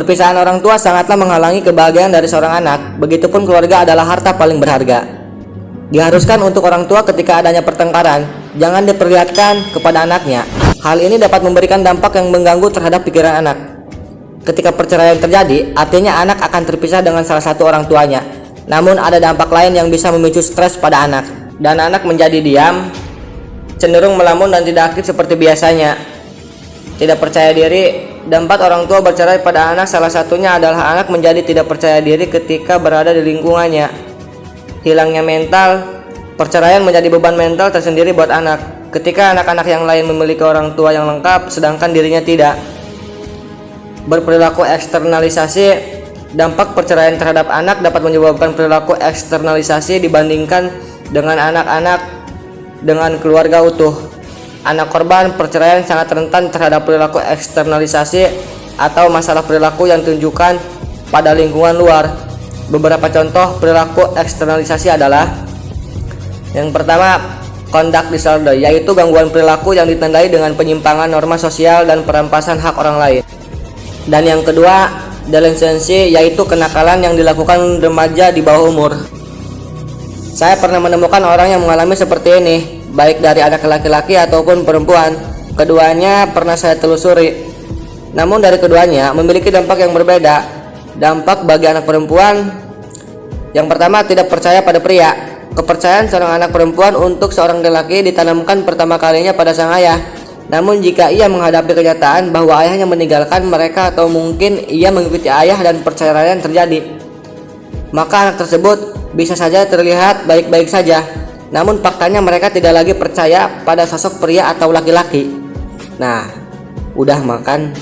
Perpisahan orang tua sangatlah menghalangi kebahagiaan dari seorang anak, begitupun keluarga adalah harta paling berharga. Diharuskan untuk orang tua ketika adanya pertengkaran, jangan diperlihatkan kepada anaknya. Hal ini dapat memberikan dampak yang mengganggu terhadap pikiran anak. Ketika perceraian terjadi, artinya anak akan terpisah dengan salah satu orang tuanya. Namun ada dampak lain yang bisa memicu stres pada anak, dan anak menjadi diam, cenderung melamun dan tidak aktif seperti biasanya. Tidak percaya diri. Dampak orang tua bercerai pada anak salah satunya adalah anak menjadi tidak percaya diri ketika berada di lingkungannya. Hilangnya mental, perceraian menjadi beban mental tersendiri buat anak. Ketika anak-anak yang lain memiliki orang tua yang lengkap, sedangkan dirinya tidak. Berperilaku eksternalisasi. Dampak perceraian terhadap anak dapat menyebabkan perilaku eksternalisasi dibandingkan dengan anak-anak dengan keluarga utuh. Anak korban perceraian sangat rentan terhadap perilaku eksternalisasi atau masalah perilaku yang ditunjukkan pada lingkungan luar. Beberapa contoh perilaku eksternalisasi adalah: yang pertama, conduct disorder, yaitu gangguan perilaku yang ditandai dengan penyimpangan norma sosial dan perampasan hak orang lain. Dan yang kedua, delinquency, yaitu kenakalan yang dilakukan remaja di bawah umur. Saya pernah menemukan orang yang mengalami seperti ini, baik dari anak laki-laki ataupun perempuan. Keduanya pernah saya telusuri. Namun dari keduanya memiliki dampak yang berbeda. Dampak bagi anak perempuan, yang pertama, tidak percaya pada pria. Kepercayaan seorang anak perempuan untuk seorang laki-laki ditanamkan pertama kalinya pada sang ayah. Namun jika ia menghadapi kenyataan bahwa ayahnya meninggalkan mereka atau mungkin ia mengikuti ayah dan perceraian terjadi, maka anak tersebut bisa saja terlihat baik-baik saja. Namun faktanya mereka tidak lagi percaya pada sosok pria atau laki-laki. Nah, udah makan.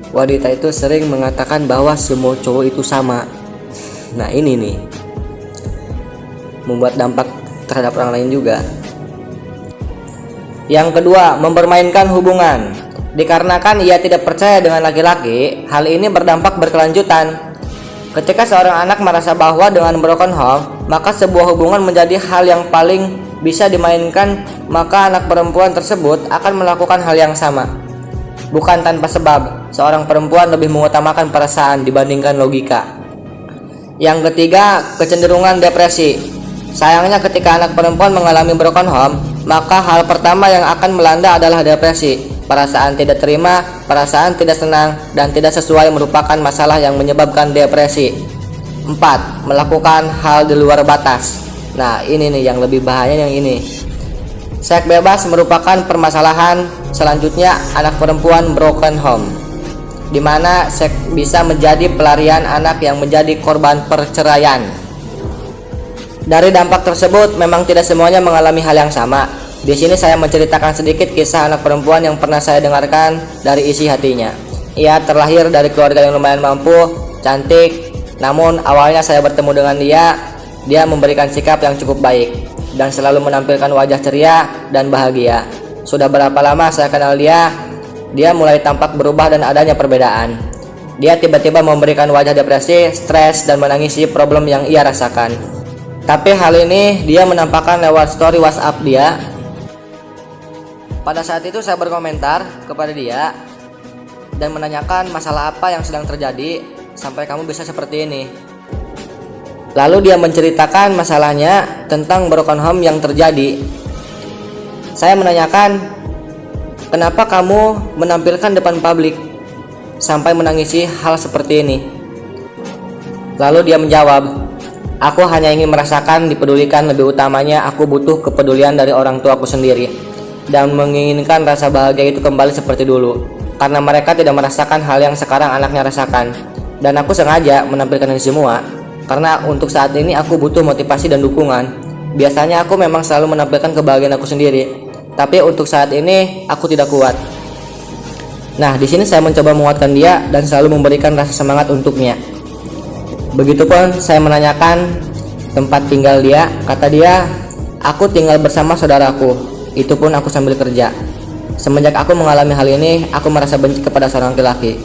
Wanita itu sering mengatakan bahwa semua cowok itu sama. Nah, ini nih membuat dampak terhadap orang lain juga. Yang kedua, mempermainkan hubungan. Dikarenakan ia tidak percaya dengan laki-laki, hal ini berdampak berkelanjutan. Ketika seorang anak merasa bahwa dengan broken home, maka sebuah hubungan menjadi hal yang paling bisa dimainkan, maka anak perempuan tersebut akan melakukan hal yang sama. Bukan tanpa sebab, seorang perempuan lebih mengutamakan perasaan dibandingkan logika. Yang ketiga, kecenderungan depresi. Sayangnya ketika anak perempuan mengalami broken home, maka hal pertama yang akan melanda adalah depresi. Perasaan tidak terima, perasaan tidak senang, dan tidak sesuai merupakan masalah yang menyebabkan depresi. 4. Melakukan hal di luar batas. Nah, ini nih yang lebih bahaya, yang ini. Seks bebas merupakan permasalahan selanjutnya anak perempuan broken home, di mana seks bisa menjadi pelarian anak yang menjadi korban perceraian. Dari dampak tersebut, memang tidak semuanya mengalami hal yang sama. Di sini saya menceritakan sedikit kisah anak perempuan yang pernah saya dengarkan dari isi hatinya. Ia terlahir dari keluarga yang lumayan mampu, cantik. Namun awalnya saya bertemu dengan dia memberikan sikap yang cukup baik dan selalu menampilkan wajah ceria dan bahagia. Sudah berapa lama saya kenal dia mulai tampak berubah dan adanya perbedaan. Dia tiba-tiba memberikan wajah depresi, stres, dan menangisi problem yang ia rasakan. Tapi hal ini dia menampakkan lewat story WhatsApp dia. Pada saat itu saya berkomentar kepada dia dan menanyakan masalah apa yang sedang terjadi sampai kamu bisa seperti ini. Lalu dia menceritakan masalahnya tentang broken home yang terjadi. Saya menanyakan, kenapa kamu menampilkan depan publik sampai menangisi hal seperti ini? Lalu dia menjawab, aku hanya ingin merasakan dipedulikan, lebih utamanya aku butuh kepedulian dari orang tuaku sendiri dan menginginkan rasa bahagia itu kembali seperti dulu, karena mereka tidak merasakan hal yang sekarang anaknya rasakan. Dan aku sengaja menampilkan ini semua karena untuk saat ini aku butuh motivasi dan dukungan. Biasanya aku memang selalu menampilkan kebahagiaan aku sendiri, tapi untuk saat ini aku tidak kuat. Nah, di sini saya mencoba menguatkan dia dan selalu memberikan rasa semangat untuknya. Begitupun saya menanyakan tempat tinggal dia. Kata dia, aku tinggal bersama saudaraku, itu pun aku sambil kerja. Semenjak aku mengalami hal ini, aku merasa benci kepada seorang laki-laki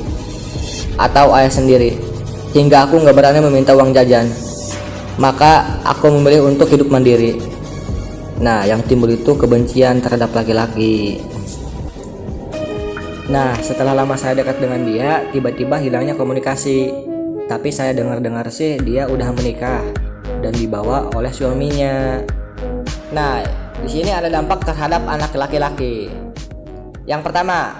atau ayah sendiri, hingga aku gak berani meminta uang jajan. Maka aku memilih untuk hidup mandiri. Nah, yang timbul itu kebencian terhadap laki-laki. Nah, setelah lama saya dekat dengan dia, tiba-tiba hilangnya komunikasi. Tapi saya dengar-dengar sih dia udah menikah dan dibawa oleh suaminya. Nah, di sini ada dampak terhadap anak laki-laki. Yang pertama,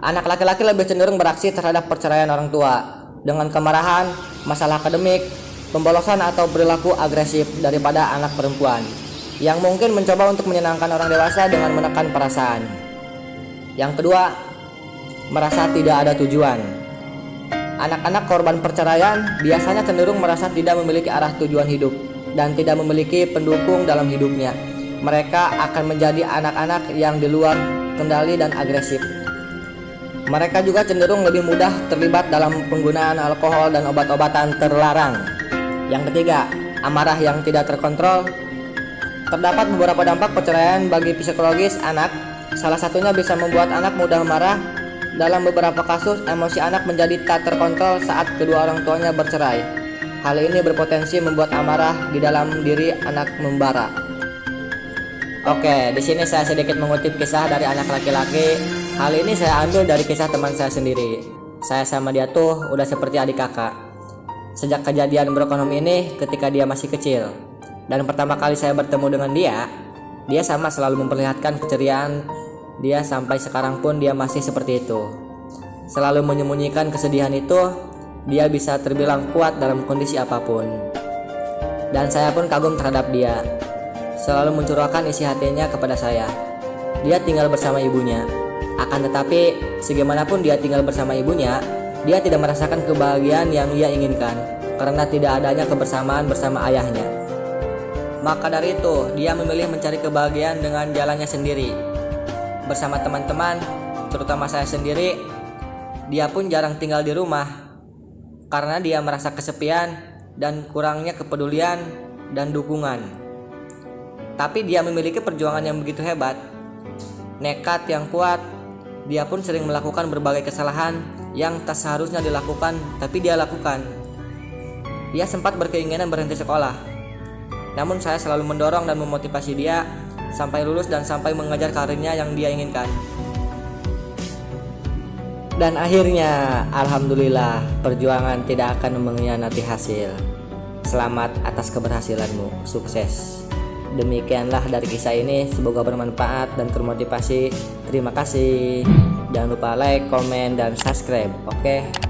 anak laki-laki lebih cenderung beraksi terhadap perceraian orang tua dengan kemarahan, masalah akademik, pembolosan atau perilaku agresif daripada anak perempuan yang mungkin mencoba untuk menyenangkan orang dewasa dengan menekan perasaan. Yang kedua, merasa tidak ada tujuan. Anak-anak korban perceraian biasanya cenderung merasa tidak memiliki arah tujuan hidup dan tidak memiliki pendukung dalam hidupnya. Mereka akan menjadi anak-anak yang di luar kendali dan agresif. Mereka juga cenderung lebih mudah terlibat dalam penggunaan alkohol dan obat-obatan terlarang. Yang ketiga, amarah yang tidak terkontrol. Terdapat beberapa dampak perceraian bagi psikologis anak. Salah satunya bisa membuat anak mudah marah. Dalam beberapa kasus, emosi anak menjadi tak terkontrol saat kedua orang tuanya bercerai. Hal ini berpotensi membuat amarah di dalam diri anak membara. Oke, di sini saya sedikit mengutip kisah dari anak laki-laki. Hal ini saya ambil dari kisah teman saya sendiri. Saya sama dia tuh udah seperti adik kakak. Sejak kejadian broken home ini ketika dia masih kecil. Dan pertama kali saya bertemu dengan dia sama selalu memperlihatkan keceriaan dia sampai sekarang pun dia masih seperti itu. Selalu menyembunyikan kesedihan itu, dia bisa terbilang kuat dalam kondisi apapun. Dan saya pun kagum terhadap dia. Selalu mencurahkan isi hatinya kepada saya. Dia tinggal bersama ibunya. Akan tetapi, segaimanapun dia tinggal bersama ibunya, dia tidak merasakan kebahagiaan yang ia inginkan karena tidak adanya kebersamaan bersama ayahnya. Maka dari itu, dia memilih mencari kebahagiaan dengan jalannya sendiri. Bersama teman-teman, terutama saya sendiri, dia pun jarang tinggal di rumah karena dia merasa kesepian dan kurangnya kepedulian dan dukungan. Tapi dia memiliki perjuangan yang begitu hebat, nekat yang kuat. Dia pun sering melakukan berbagai kesalahan yang tak seharusnya dilakukan, tapi dia lakukan. Dia sempat berkeinginan berhenti sekolah, namun saya selalu mendorong dan memotivasi dia sampai lulus dan sampai mengejar karirnya yang dia inginkan. Dan akhirnya, alhamdulillah, perjuangan tidak akan mengkhianati hasil. Selamat atas keberhasilanmu, sukses. Demikianlah dari kisah ini, semoga bermanfaat dan termotivasi. Terima kasih. Jangan lupa like, komen, dan subscribe. Oke.